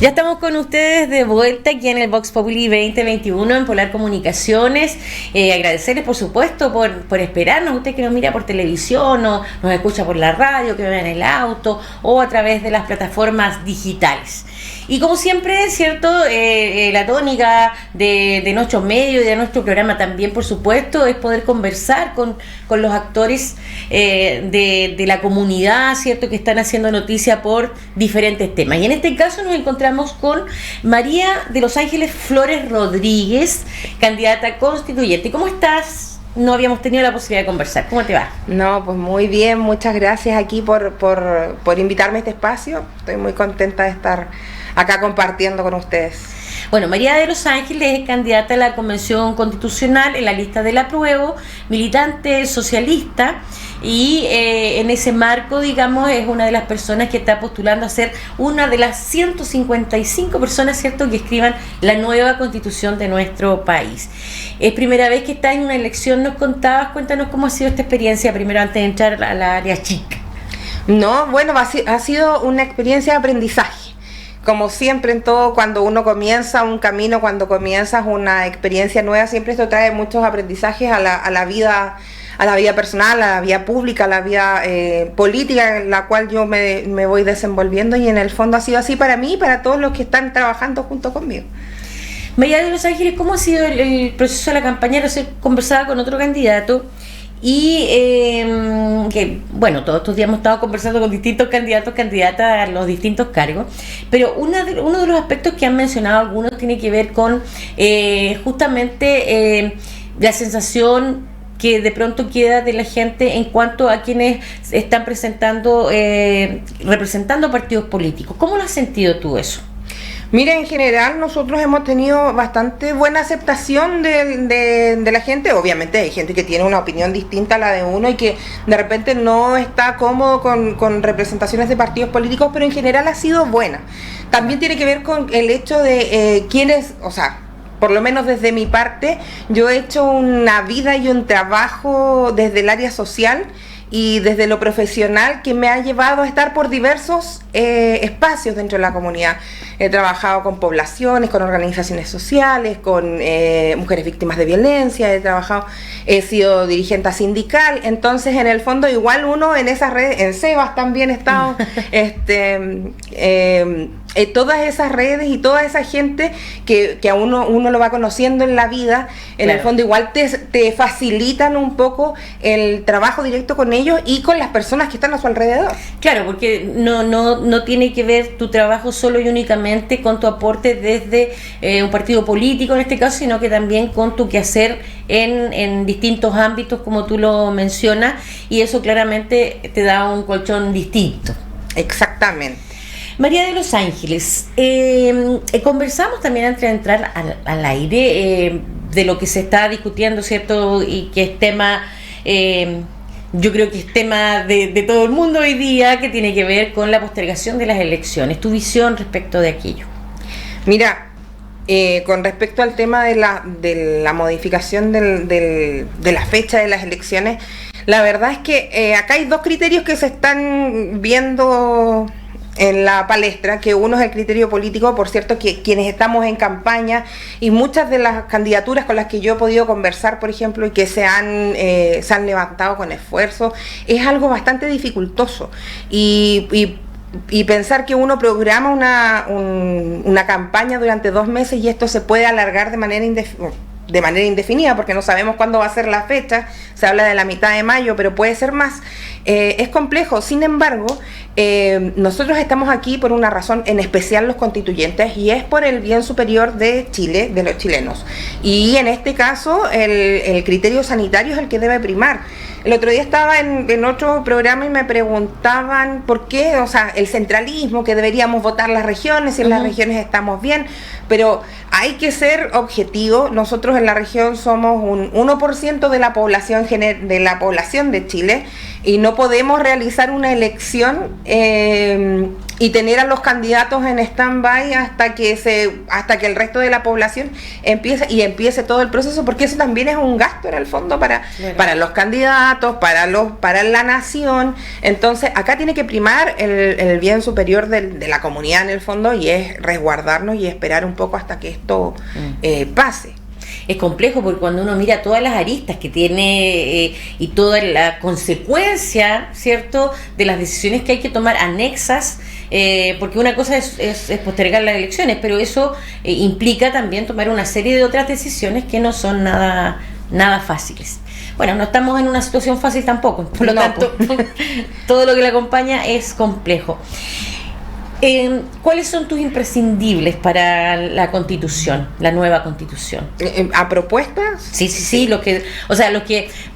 Ya estamos con ustedes de vuelta aquí en el Vox Populi 2021 en Polar Comunicaciones. Agradecerles, por supuesto, por esperarnos. Usted que nos mira por televisión o nos escucha por la radio, que vea en el auto o a través de las plataformas digitales. Y como siempre, es cierto, la tónica de nuestros medios y de nuestro programa también, por supuesto, es poder conversar con los actores de la comunidad, cierto, que están haciendo noticia por diferentes temas. Y en este caso nos encontramos con María de los Ángeles Flores Rodríguez, candidata constituyente. ¿Cómo estás? No habíamos tenido la posibilidad de conversar. ¿Cómo te va? No, pues muy bien, muchas gracias aquí por invitarme a este espacio. Estoy muy contenta de estar acá compartiendo con ustedes. Bueno, María de los Ángeles es candidata a la Convención Constitucional en la lista del apruebo, militante socialista, y en ese marco, digamos, es una de las personas que está postulando a ser una de las 155 personas, ¿cierto?, que escriban la nueva Constitución de nuestro país. Es primera vez que está en una elección, nos contabas. Cuéntanos cómo ha sido esta experiencia, primero antes de entrar a la área chica. No, bueno, ha sido una experiencia de aprendizaje. Como siempre en todo, cuando uno comienza un camino, cuando comienzas una experiencia nueva, siempre esto trae muchos aprendizajes a la vida personal, a la vida pública, a la vida política en la cual yo me voy desenvolviendo, y en el fondo ha sido así para mí y para todos los que están trabajando junto conmigo. María de los Ángeles, ¿cómo ha sido el proceso de la campaña? Recién conversaba con otro candidato y que, bueno, todos estos días hemos estado conversando con distintos candidatos, candidatas a los distintos cargos, pero uno de los aspectos que han mencionado algunos tiene que ver con justamente la sensación que de pronto queda de la gente en cuanto a quienes están representando partidos políticos. ¿Cómo lo has sentido tú eso? Mira, en general nosotros hemos tenido bastante buena aceptación de la gente. Obviamente hay gente que tiene una opinión distinta a la de uno y que de repente no está cómodo con representaciones de partidos políticos, pero en general ha sido buena. También tiene que ver con el hecho de quiénes, o sea, por lo menos desde mi parte, yo he hecho una vida y un trabajo desde el área social y desde lo profesional que me ha llevado a estar por diversos espacios dentro de la comunidad. He trabajado con poblaciones, con organizaciones sociales, con mujeres víctimas de violencia, he sido dirigente sindical. Entonces, en el fondo, igual uno en esas redes, en Sebas también he estado, todas esas redes y toda esa gente que a uno lo va conociendo en la vida, en claro, el fondo igual te facilitan un poco el trabajo directo con ellos y con las personas que están a su alrededor. Claro, porque no tiene que ver tu trabajo solo y únicamente con tu aporte desde un partido político en este caso, sino que también con tu quehacer en distintos ámbitos, como tú lo mencionas, y eso claramente te da un colchón distinto. Exactamente. María de los Ángeles, conversamos también antes de entrar al aire de lo que se está discutiendo, ¿cierto? Y que es tema, yo creo que es tema de todo el mundo hoy día, que tiene que ver con la postergación de las elecciones. ¿Tu visión respecto de aquello? Mira, con respecto al tema de la modificación de la fecha de las elecciones, la verdad es que acá hay dos criterios que se están viendo en la palestra, que uno es el criterio político. Por cierto, que quienes estamos en campaña y muchas de las candidaturas con las que yo he podido conversar, por ejemplo, y que se han levantado con esfuerzo, es algo bastante dificultoso, y pensar que uno programa una campaña durante 2 meses y esto se puede alargar de manera indefinida, porque no sabemos cuándo va a ser la fecha. Se habla de la mitad de mayo, pero puede ser más. Es complejo. Sin embargo, nosotros estamos aquí por una razón, en especial los constituyentes, y es por el bien superior de Chile, de los chilenos. Y en este caso, el criterio sanitario es el que debe primar. El otro día estaba en otro programa y me preguntaban por qué, o sea, el centralismo, que deberíamos votar las regiones, y en las regiones estamos bien, pero hay que ser objetivo. Nosotros en la región somos un 1% de la población de Chile, y no podemos realizar una elección y tener a los candidatos en stand-by hasta que el resto de la población empiece todo el proceso, porque eso también es un gasto en el fondo para los candidatos, para la nación. Entonces acá tiene que primar el bien superior de la comunidad en el fondo, y es resguardarnos y esperar un poco hasta que esto pase. Es complejo porque cuando uno mira todas las aristas que tiene y toda la consecuencia, ¿cierto?, de las decisiones que hay que tomar anexas, porque una cosa es postergar las elecciones, pero eso implica también tomar una serie de otras decisiones que no son nada fáciles. Bueno, no estamos en una situación fácil tampoco, por lo tanto, todo lo que la acompaña es complejo. ¿Cuáles son tus imprescindibles para la Constitución, la nueva Constitución? ¿A propuestas? Sí, los que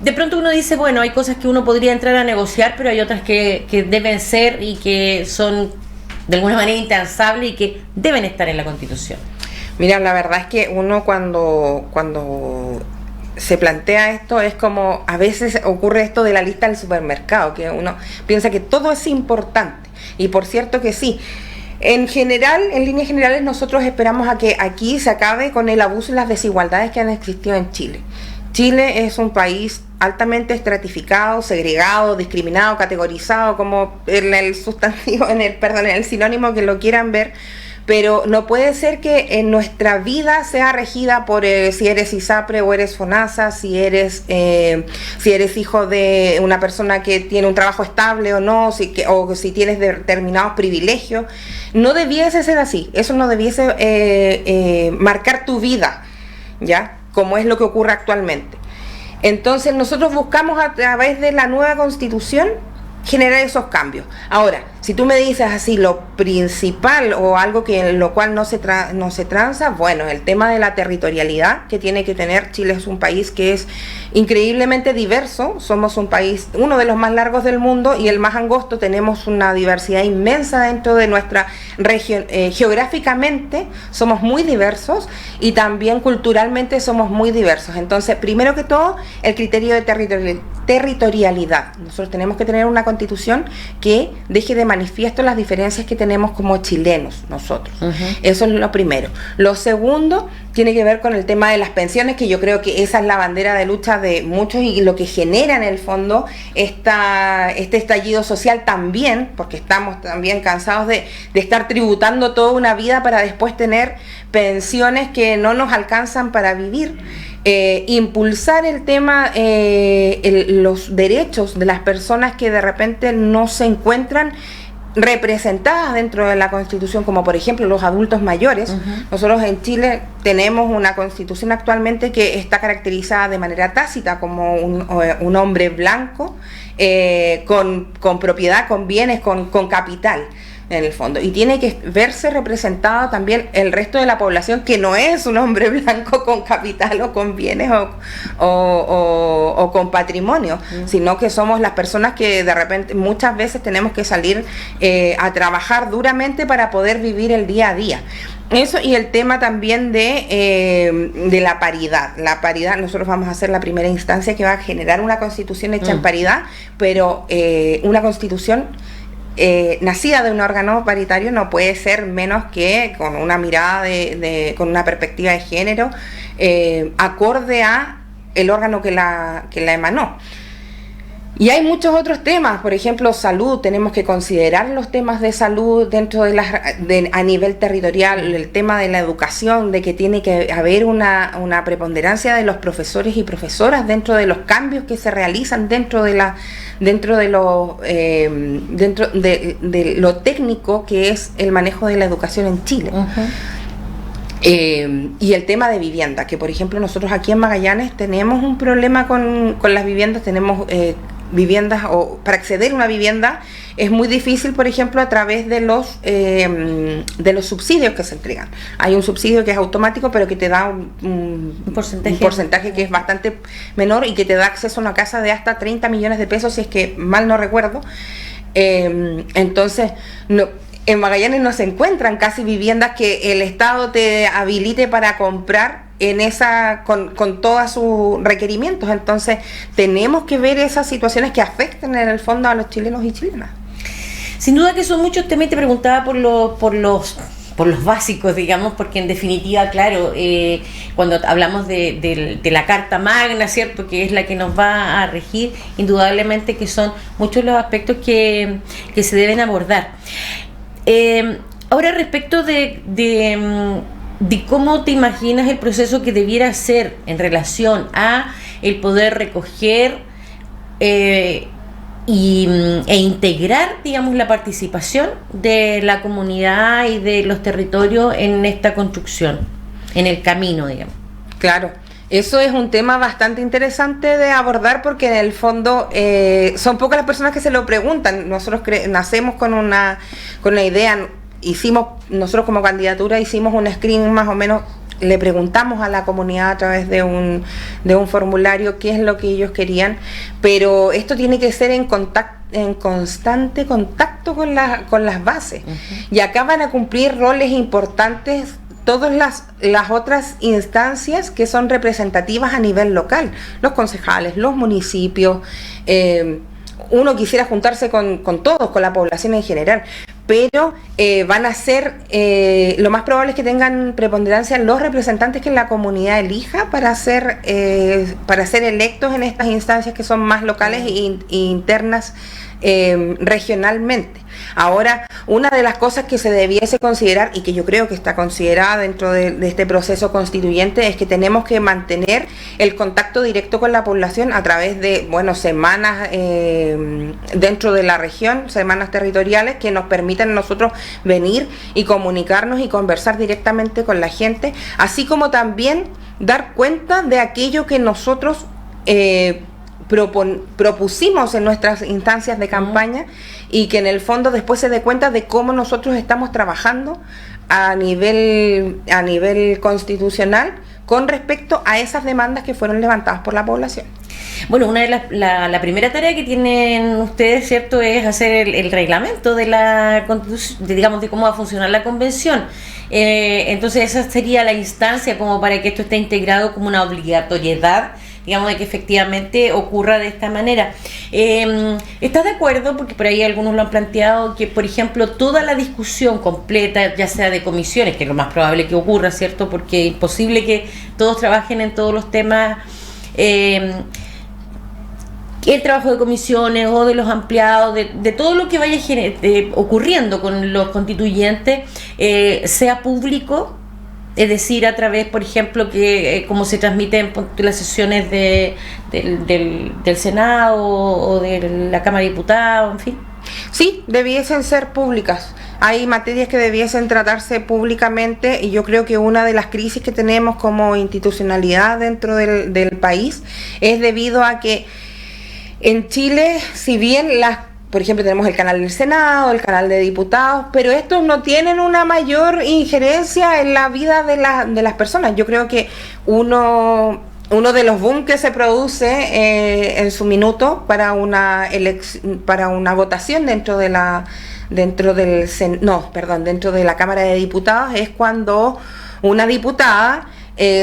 de pronto uno dice, bueno, hay cosas que uno podría entrar a negociar, pero hay otras que deben ser y que son de alguna manera intransables y que deben estar en la Constitución. Mira, la verdad es que uno cuando se plantea esto, es como a veces ocurre esto de la lista del supermercado, que uno piensa que todo es importante, y por cierto que sí. En general, en líneas generales, nosotros esperamos a que aquí se acabe con el abuso y las desigualdades que han existido en Chile. Chile es un país altamente estratificado, segregado, discriminado, categorizado, como en el sustantivo, en el sinónimo que lo quieran ver. Pero no puede ser que en nuestra vida sea regida por si eres ISAPRE o eres FONASA, si eres hijo de una persona que tiene un trabajo estable o no, o si tienes determinados privilegios. No debiese ser así, eso no debiese marcar tu vida, ¿ya? Como es lo que ocurre actualmente. Entonces nosotros buscamos a través de la nueva Constitución generar esos cambios. Ahora, si tú me dices así lo principal o algo que en lo cual no se transa, bueno, el tema de la territorialidad que tiene que tener. Chile es un país que es increíblemente diverso, somos un país, uno de los más largos del mundo y el más angosto, tenemos una diversidad inmensa dentro de nuestra región, geográficamente somos muy diversos y también culturalmente somos muy diversos. Entonces, primero que todo, el criterio de territorialidad. Nosotros tenemos que tener una constitución que deje de manifiesto las diferencias que tenemos como chilenos nosotros. Eso es lo primero. Lo segundo tiene que ver con el tema de las pensiones, que yo creo que esa es la bandera de lucha de muchos y lo que genera en el fondo este estallido social también, porque estamos también cansados de estar tributando toda una vida para después tener pensiones que no nos alcanzan para vivir. Impulsar el tema, los derechos de las personas que de repente no se encuentran representadas dentro de la Constitución, como por ejemplo los adultos mayores. Nosotros en Chile tenemos una Constitución actualmente que está caracterizada de manera tácita como un hombre blanco, con propiedad, con bienes, con capital en el fondo, y tiene que verse representado también el resto de la población que no es un hombre blanco con capital o con bienes o con patrimonio, sino que somos las personas que de repente muchas veces tenemos que salir a trabajar duramente para poder vivir el día a día. Eso, y el tema también de la paridad. La paridad, nosotros vamos a ser la primera instancia que va a generar una constitución hecha en paridad, pero una constitución nacida de un órgano paritario no puede ser menos que con una mirada con una perspectiva de género acorde a el órgano que la emanó. Y hay muchos otros temas, por ejemplo, salud. Tenemos que considerar los temas de salud dentro a nivel territorial, el tema de la educación, de que tiene que haber una preponderancia de los profesores y profesoras dentro de los cambios que se realizan dentro de lo técnico que es el manejo de la educación en Chile. Y el tema de vivienda, que por ejemplo nosotros aquí en Magallanes tenemos un problema con las viviendas. Tenemos viviendas, o para acceder a una vivienda es muy difícil, por ejemplo, a través de los subsidios que se entregan. Hay un subsidio que es automático, pero que te da un porcentaje que es bastante menor y que te da acceso a una casa de hasta 30 millones de pesos, si es que mal no recuerdo. Entonces, en Magallanes no se encuentran casi viviendas que el Estado te habilite para comprar con todos sus requerimientos. Entonces tenemos que ver esas situaciones que afectan en el fondo a los chilenos y chilenas. Sin duda que son muchos. También te preguntaba por los básicos, digamos, porque en definitiva, claro, cuando hablamos de la Carta Magna, ¿cierto?, que es la que nos va a regir, indudablemente que son muchos los aspectos que se deben abordar. Ahora, respecto de cómo te imaginas el proceso que debiera ser en relación a el poder recoger e integrar, digamos, la participación de la comunidad y de los territorios en esta construcción, en el camino, digamos. Claro, eso es un tema bastante interesante de abordar porque en el fondo son pocas las personas que se lo preguntan. Nosotros nacemos con una idea. Nosotros como candidatura hicimos un screening más o menos, le preguntamos a la comunidad a través de un formulario qué es lo que ellos querían, pero esto tiene que ser en constante contacto con las bases. Uh-huh. Y acá van a cumplir roles importantes todas las otras instancias que son representativas a nivel local, los concejales, los municipios. Uno quisiera juntarse con todos, con la población en general, pero van a ser, lo más probable es que tengan preponderancia los representantes que la comunidad elija para ser electos en estas instancias que son más locales e internas regionalmente. Ahora, una de las cosas que se debiese considerar, y que yo creo que está considerada dentro de este proceso constituyente, es que tenemos que mantener el contacto directo con la población a través de, semanas dentro de la región, semanas territoriales que nos permitan a nosotros venir y comunicarnos y conversar directamente con la gente, así como también dar cuenta de aquello que nosotros propusimos en nuestras instancias de campaña y que en el fondo después se dé cuenta de cómo nosotros estamos trabajando a nivel constitucional con respecto a esas demandas que fueron levantadas por la población. Bueno, una de la primera tarea que tienen ustedes, ¿cierto?, es hacer el reglamento de la Constitución, digamos, de cómo va a funcionar la convención. Entonces esa sería la instancia como para que esto esté integrado como una obligatoriedad, digamos, de que efectivamente ocurra de esta manera. ¿Estás de acuerdo? Porque por ahí algunos lo han planteado, que por ejemplo toda la discusión completa, ya sea de comisiones, que es lo más probable que ocurra, ¿cierto?, porque es imposible que todos trabajen en todos los temas, el trabajo de comisiones o de los ampliados, de todo lo que vaya ocurriendo con los constituyentes, sea público. Es decir, a través, por ejemplo, que como se transmiten las sesiones del Senado o de la Cámara de Diputados, en fin. Sí, debiesen ser públicas. Hay materias que debiesen tratarse públicamente y yo creo que una de las crisis que tenemos como institucionalidad dentro del país es debido a que en Chile, si bien por ejemplo, tenemos el canal del Senado, el canal de diputados, pero estos no tienen una mayor injerencia en la vida de las personas. Yo creo que uno de los boom que se produce en su minuto para una votación dentro de la Cámara de Diputados es cuando una diputada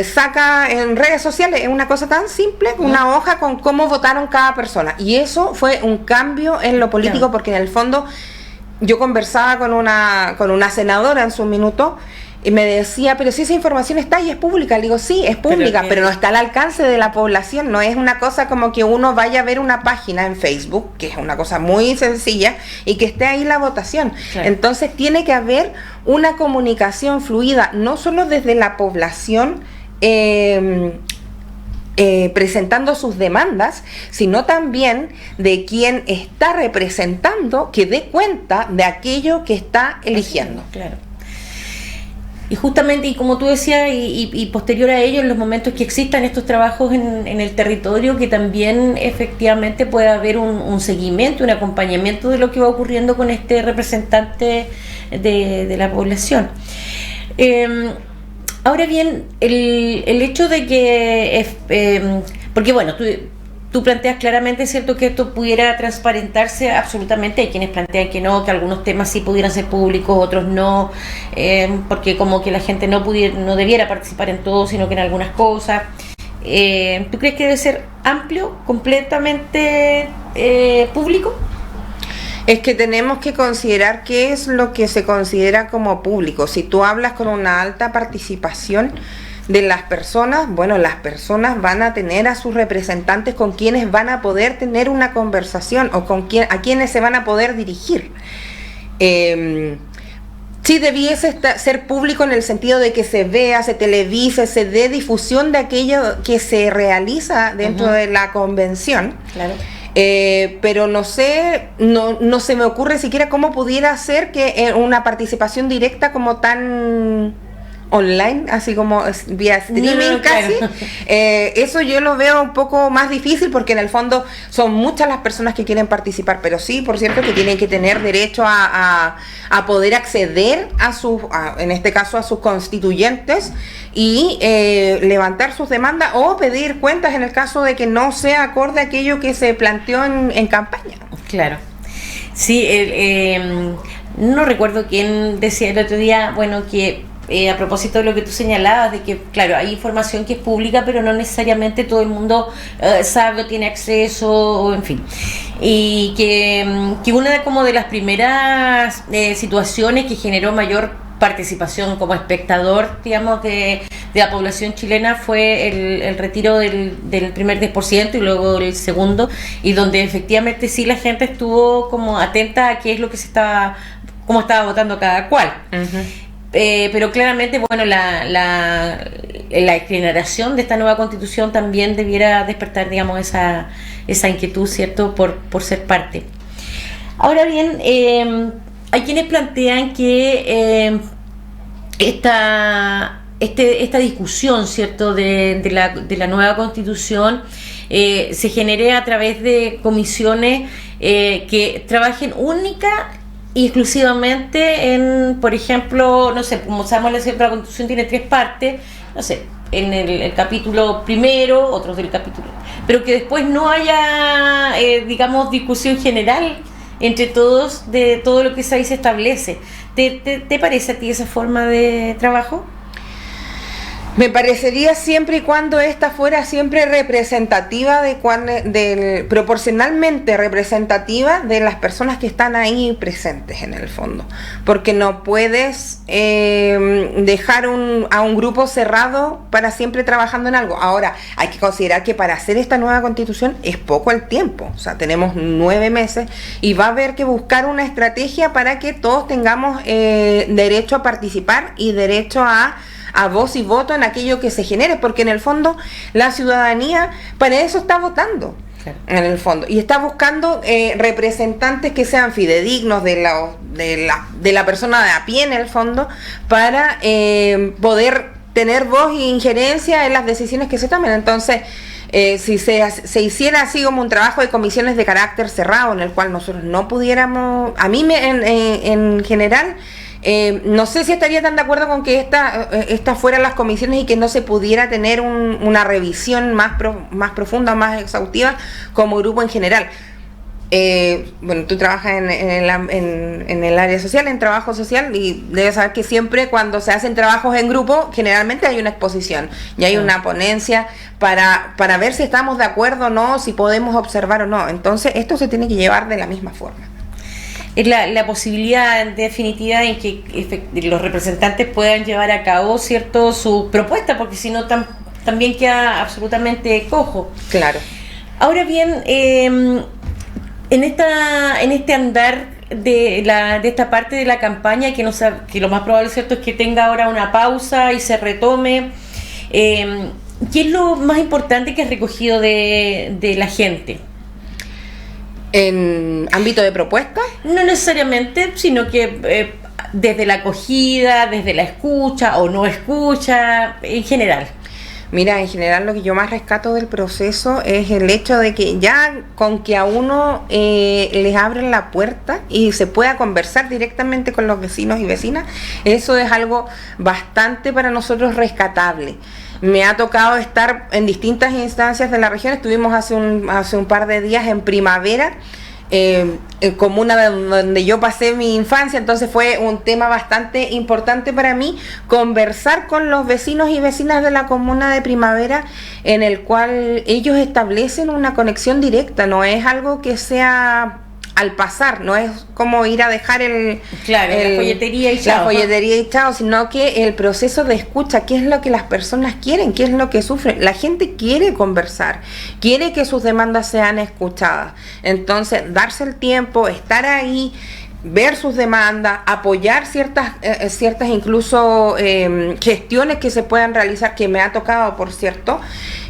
saca en redes sociales, es una cosa tan simple, una hoja con cómo votaron cada persona, y eso fue un cambio en lo político. Claro. Porque en el fondo yo conversaba con una senadora en su minuto y me decía, pero si esa información está y es pública. Le digo, sí, es pública, pero no está al alcance de la población. No es una cosa como que uno vaya a ver una página en Facebook, que es una cosa muy sencilla, y que esté ahí la votación. Claro. Entonces tiene que haber una comunicación fluida, no solo desde la población presentando sus demandas, sino también de quien está representando, que dé cuenta de aquello que está eligiendo. Claro. Y justamente, y como tú decías, y posterior a ello, en los momentos que existan estos trabajos en el territorio, que también efectivamente pueda haber un seguimiento, un acompañamiento de lo que va ocurriendo con este representante de la población. Ahora bien, el hecho de que, porque bueno, tú planteas claramente, ¿cierto?, que esto pudiera transparentarse absolutamente. Hay quienes plantean que no, que algunos temas sí pudieran ser públicos, otros no, porque como que la gente no debiera participar en todo, sino que en algunas cosas. ¿Tú crees que debe ser amplio, completamente público? Es que tenemos que considerar qué es lo que se considera como público. Si tú hablas con una alta participación de las personas, bueno, las personas van a tener a sus representantes con quienes van a poder tener una conversación o a quienes se van a poder dirigir. Sí debiese ser público en el sentido de que se vea, se televise, se dé difusión de aquello que se realiza dentro de la convención. Claro. Pero no sé, no se me ocurre siquiera cómo pudiera ser que una participación directa como tan online, así como vía streaming casi, claro. Eso yo lo veo un poco más difícil porque en el fondo son muchas las personas que quieren participar, pero sí, por cierto, que tienen que tener derecho a poder acceder en este caso a sus constituyentes y levantar sus demandas o pedir cuentas en el caso de que no sea acorde a aquello que se planteó en campaña. Claro. Sí, no recuerdo quién decía el otro día, bueno, que a propósito de lo que tú señalabas, de que, claro, hay información que es pública, pero no necesariamente todo el mundo sabe o tiene acceso, o en fin. Y que una como de las primeras situaciones que generó mayor participación como espectador, digamos, de la población chilena fue el retiro del primer 10% y luego el segundo, y donde efectivamente sí la gente estuvo como atenta a qué es lo que cómo estaba votando cada cual. Uh-huh. Pero claramente, bueno, la generación de esta nueva constitución también debiera despertar, digamos, esa inquietud, ¿cierto?, por ser parte. Ahora bien, hay quienes plantean que esta discusión, ¿cierto?, de la nueva constitución se genere a través de comisiones que trabajen única y exclusivamente en, por ejemplo, no sé, como sabemos, la Constitución tiene 3 partes, no sé, en el capítulo primero, otros del capítulo, pero que después no haya, digamos, discusión general entre todos de todo lo que ahí se establece. ¿Te parece a ti esa forma de trabajo? Me parecería siempre y cuando esta fuera siempre representativa proporcionalmente representativa de las personas que están ahí presentes en el fondo, porque no puedes dejar a un grupo cerrado para siempre trabajando en algo. Ahora, hay que considerar que para hacer esta nueva constitución es poco el tiempo, o sea, tenemos 9 meses y va a haber que buscar una estrategia para que todos tengamos derecho a participar y derecho a voz y voto en aquello que se genere, porque en el fondo la ciudadanía para eso está votando, claro, en el fondo, y está buscando representantes que sean fidedignos de la persona de a pie en el fondo para poder tener voz e injerencia en las decisiones que se tomen. Entonces, si se hiciera así como un trabajo de comisiones de carácter cerrado en el cual nosotros no pudiéramos, en general, no sé si estaría tan de acuerdo con que esta fueran las comisiones y que no se pudiera tener una revisión más profunda, más exhaustiva como grupo en general. Bueno, tú trabajas en el área social, en trabajo social, y debes saber que siempre cuando se hacen trabajos en grupo, generalmente hay una exposición y hay una ponencia para ver si estamos de acuerdo o no, si podemos observar o no. Entonces esto se tiene que llevar de la misma forma. Es la posibilidad definitiva en que los representantes puedan llevar a cabo, ¿cierto?, su propuesta, porque si no también queda absolutamente cojo. Claro. Ahora bien, en este andar de esta parte de la campaña, que lo más probable, ¿cierto?, es que tenga ahora una pausa y se retome, ¿qué es lo más importante que has recogido de la gente? ¿En ámbito de propuestas? No necesariamente, sino que desde la acogida, desde la escucha o no escucha, en general. Mira, en general lo que yo más rescato del proceso es el hecho de que ya con que a uno les abren la puerta y se pueda conversar directamente con los vecinos y vecinas, eso es algo bastante para nosotros rescatable. Me ha tocado estar en distintas instancias de la región. Estuvimos hace un par de días en Primavera, en comuna donde yo pasé mi infancia, entonces fue un tema bastante importante para mí conversar con los vecinos y vecinas de la comuna de Primavera, en el cual ellos establecen una conexión directa, no es algo que sea al pasar, no es como ir a dejar la folletería y chao. La folletería y chao, sino que el proceso de escucha, qué es lo que las personas quieren, qué es lo que sufren. La gente quiere conversar, quiere que sus demandas sean escuchadas. Entonces, darse el tiempo, estar ahí, ver sus demandas, apoyar ciertas incluso gestiones que se puedan realizar, que me ha tocado, por cierto.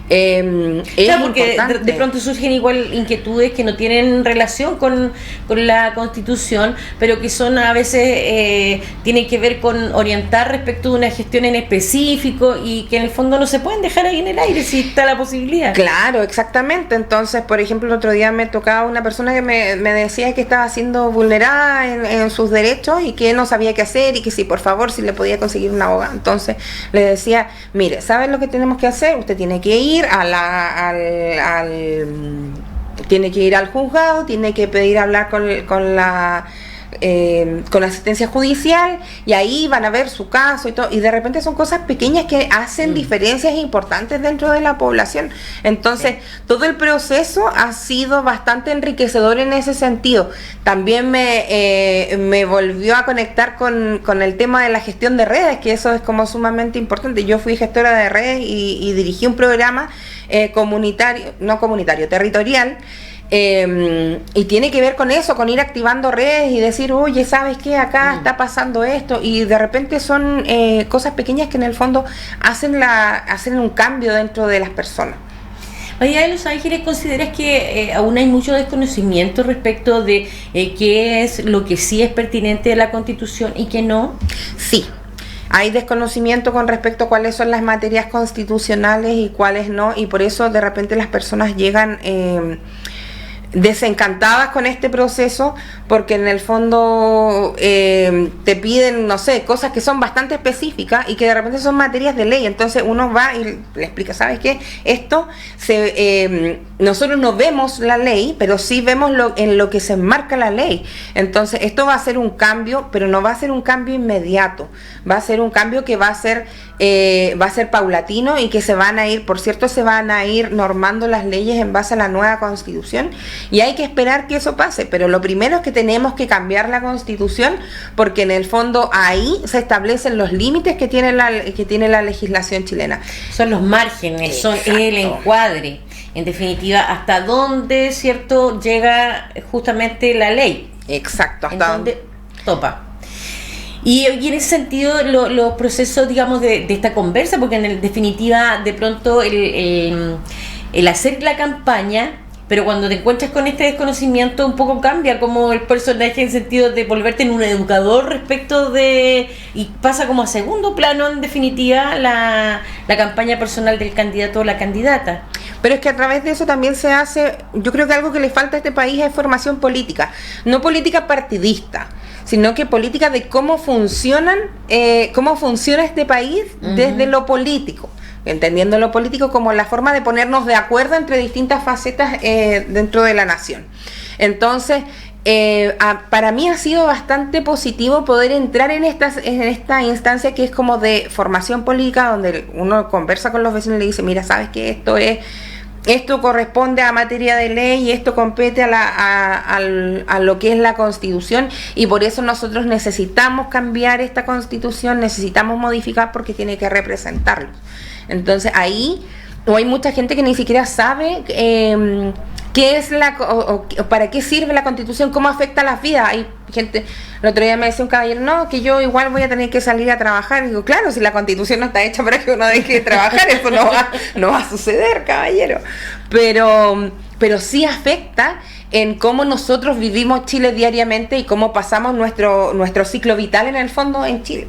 Claro, porque de pronto surgen igual inquietudes que no tienen relación con la Constitución, pero que son a veces tienen que ver con orientar respecto de una gestión en específico y que en el fondo no se pueden dejar ahí en el aire si está la posibilidad. Claro, exactamente. Entonces, por ejemplo, el otro día me tocaba una persona que me decía que estaba siendo vulnerada en sus derechos y que no sabía qué hacer y que si por favor si le podía conseguir un abogado. Entonces le decía, mire, ¿sabes lo que tenemos que hacer? Usted tiene que ir tiene que ir al juzgado, tiene que pedir hablar con la asistencia judicial y ahí van a ver su caso y todo, y de repente son cosas pequeñas que hacen diferencias importantes dentro de la población. Entonces todo el proceso ha sido bastante enriquecedor en ese sentido. También me volvió a conectar con el tema de la gestión de redes, que eso es como sumamente importante. Yo fui gestora de redes y dirigí un programa territorial. Y tiene que ver con eso, con ir activando redes y decir, oye, ¿sabes qué? Acá está pasando esto, y de repente son cosas pequeñas que en el fondo hacen un cambio dentro de las personas. Allá en Los Ángeles, ¿consideras que aún hay mucho desconocimiento respecto de qué es lo que sí es pertinente de la Constitución y qué no? Sí. Hay desconocimiento con respecto a cuáles son las materias constitucionales y cuáles no, y por eso de repente las personas llegan desencantadas con este proceso, porque en el fondo te piden, no sé, cosas que son bastante específicas y que de repente son materias de ley. Entonces uno va y le explica, ¿sabes qué? Nosotros no vemos la ley, pero sí vemos en lo que se enmarca la ley. Entonces esto va a ser un cambio, pero no va a ser un cambio inmediato, va a ser un cambio que va a ser paulatino y que se van a ir normando las leyes en base a la nueva Constitución, y hay que esperar que eso pase. Pero lo primero es que tenemos que cambiar la Constitución, porque en el fondo ahí se establecen los límites que tiene la legislación chilena. Son los márgenes, son el encuadre, en definitiva, hasta dónde, ¿cierto?, llega justamente la ley. Exacto, hasta dónde topa. Y en ese sentido, los procesos, digamos, de esta conversa, porque en definitiva, de pronto, el hacer la campaña, pero cuando te encuentras con este desconocimiento, un poco cambia como el personaje, en sentido de volverte en un educador respecto y pasa como a segundo plano, en definitiva, la campaña personal del candidato o la candidata. Pero es que a través de eso también se hace, yo creo que algo que le falta a este país es formación política, no política partidista, sino que política de cómo funciona este país desde lo político, entendiendo lo político como la forma de ponernos de acuerdo entre distintas facetas dentro de la nación. Entonces, para mí ha sido bastante positivo poder entrar en esta instancia que es como de formación política, donde uno conversa con los vecinos y le dice, mira, ¿sabes qué? Esto corresponde a materia de ley y esto compete a lo que es la Constitución, y por eso nosotros necesitamos cambiar esta Constitución, necesitamos modificar porque tiene que representarlos. Entonces ahí hay mucha gente que ni siquiera sabe qué es o para qué sirve la Constitución, cómo afecta a las vidas. Hay gente, el otro día me decía un caballero, no, que yo igual voy a tener que salir a trabajar. Y digo, claro, si la Constitución no está hecha para que uno deje de trabajar, eso no va a suceder, caballero. Pero sí afecta en cómo nosotros vivimos Chile diariamente y cómo pasamos nuestro ciclo vital en el fondo en Chile.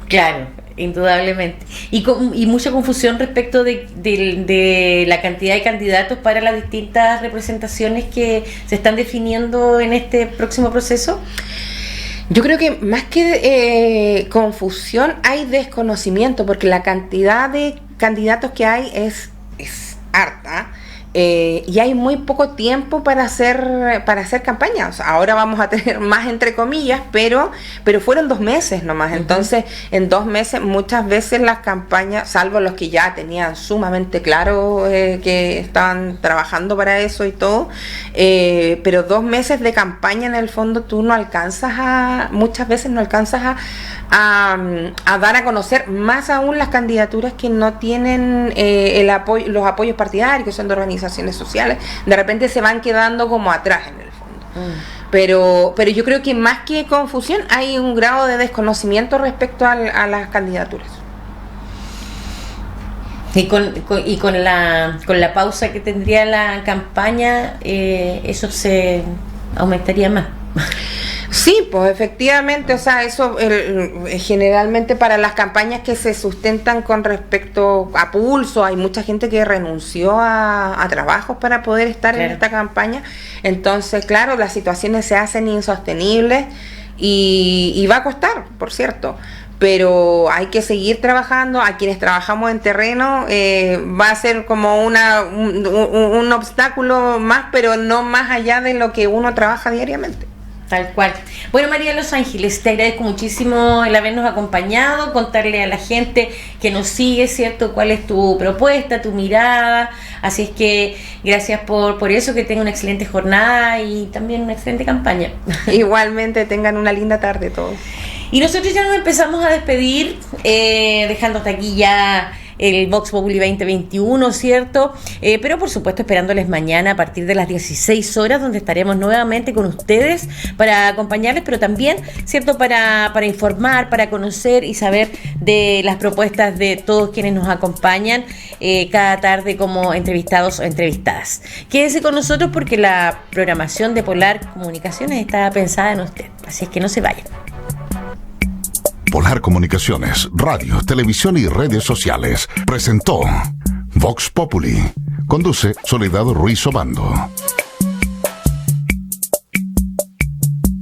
Claro, indudablemente. Y mucha confusión respecto de la cantidad de candidatos para las distintas representaciones que se están definiendo en este próximo proceso. Yo creo que más que confusión hay desconocimiento, porque la cantidad de candidatos que hay es harta. y hay muy poco tiempo para hacer campañas. Ahora vamos a tener más, entre comillas, pero fueron 2 meses nomás. Entonces, en 2 meses muchas veces las campañas, salvo los que ya tenían sumamente claro que estaban trabajando para eso y todo, pero 2 meses de campaña en el fondo tú muchas veces no alcanzas a dar a conocer más aún las candidaturas que no tienen los apoyos partidarios, que son de organizaciones sociales. De repente se van quedando como atrás en el fondo. Pero yo creo que más que confusión hay un grado de desconocimiento respecto a las candidaturas. Y con la pausa que tendría la campaña, eso se aumentaría más. Sí, pues efectivamente, o sea, eso generalmente para las campañas que se sustentan con respecto a pulso, hay mucha gente que renunció a trabajos para poder estar en esta campaña. Entonces, claro, las situaciones se hacen insostenibles y va a costar, por cierto. Pero hay que seguir trabajando. A quienes trabajamos en terreno va a ser como un obstáculo más, pero no más allá de lo que uno trabaja diariamente. Tal cual. Bueno, María Los Ángeles, te agradezco muchísimo el habernos acompañado, contarle a la gente que nos sigue, ¿cierto?, cuál es tu propuesta, tu mirada. Así es que gracias por eso, que tengan una excelente jornada y también una excelente campaña. Igualmente, tengan una linda tarde todos. Y nosotros ya nos empezamos a despedir, dejando hasta aquí ya el Vox Populi 2021, ¿cierto? Pero por supuesto esperándoles mañana a partir de las 16 horas, donde estaremos nuevamente con ustedes para acompañarles, pero también, ¿cierto?, para informar, para conocer y saber de las propuestas de todos quienes nos acompañan cada tarde como entrevistados o entrevistadas. Quédese con nosotros porque la programación de Polar Comunicaciones está pensada en usted, así es que no se vayan. Polar Comunicaciones, radio, televisión y redes sociales presentó Vox Populi. Conduce Soledad Ruiz Obando.